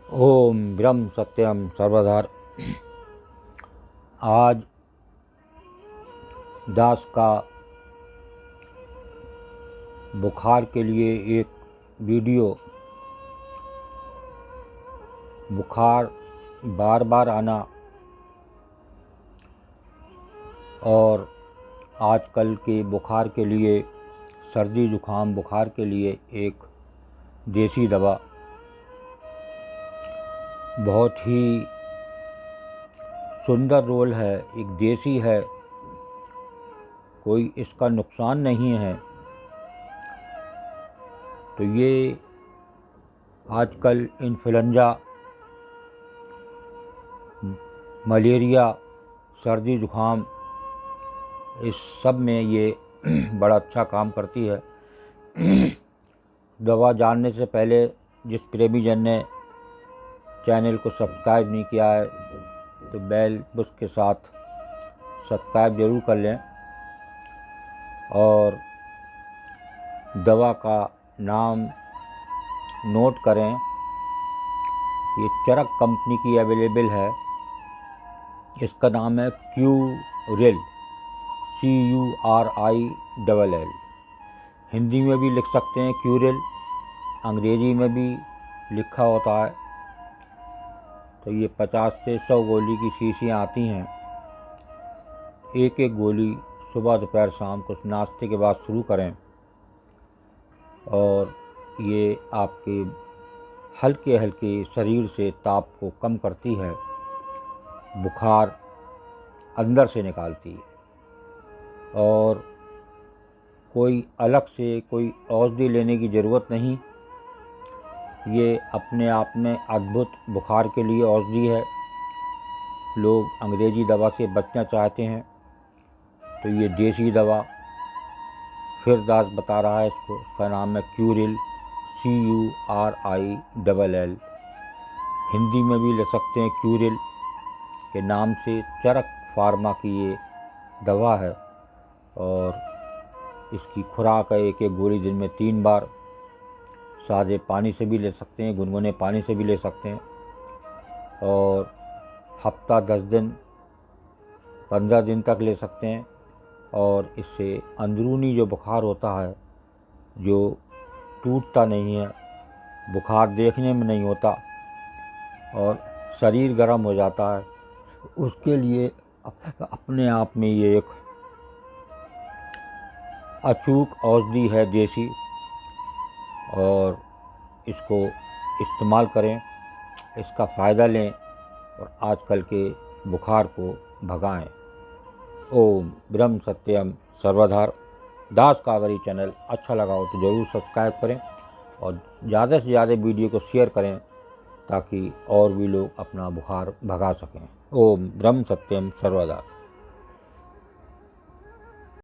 ओम ब्रह्म सत्यम सर्वधार। आज दास का बुखार के लिए एक वीडियो। बुखार बार बार आना और आजकल के बुखार के लिए, सर्दी जुखाम बुखार के लिए एक देसी दवा बहुत ही सुंदर रोल है। एक देसी है, कोई इसका नुकसान नहीं है। तो ये आजकल इन्फ्लुएंजा, मलेरिया, सर्दी जुखाम, इस सब में ये बड़ा अच्छा काम करती है। दवा जानने से पहले जिस प्रेमी जन ने चैनल को सब्सक्राइब नहीं किया है तो बेल बुस के साथ सब्सक्राइब ज़रूर कर लें। और दवा का नाम नोट करें। ये चरक कंपनी की अवेलेबल है। इसका नाम है क्यूरिल, CURILL। हिंदी में भी लिख सकते हैं क्यूरिल, अंग्रेजी में भी लिखा होता है। तो ये 50 से 100 गोली की शीशियाँ आती हैं। एक एक गोली सुबह दोपहर शाम को नाश्ते के बाद शुरू करें और ये आपके हल्के हल्के शरीर से ताप को कम करती है, बुखार अंदर से निकालती है। और कोई अलग से कोई औषधि लेने की ज़रूरत नहीं। ये अपने आप में अद्भुत बुखार के लिए औषधि है। लोग अंग्रेजी दवा से बचना चाहते हैं तो ये देसी दवा, फिर दास बता रहा है इसको, इसका नाम है क्यूरिल, CURILL। हिंदी में भी ले सकते हैं क्यूरिल के नाम से। चरक फार्मा की ये दवा है और इसकी खुराक है एक एक गोली दिन में 3 बार। सादे पानी से भी ले सकते हैं, गुनगुने पानी से भी ले सकते हैं। और हफ्ता 10 दिन 15 दिन तक ले सकते हैं। और इससे अंदरूनी जो बुखार होता है, जो टूटता नहीं है, बुखार देखने में नहीं होता और शरीर गर्म हो जाता है, उसके लिए अपने आप में ये एक अचूक औषधि है देसी। और इसको इस्तेमाल करें, इसका फ़ायदा लें और आजकल के बुखार को भगाएं। ओम ब्रह्म सत्यम सर्वधार। दास का अगर ये चैनल अच्छा लगा हो तो ज़रूर सब्सक्राइब करें और ज़्यादा से ज़्यादा वीडियो को शेयर करें ताकि और भी लोग अपना बुखार भगा सकें। ओम ब्रह्म सत्यम सर्वधा।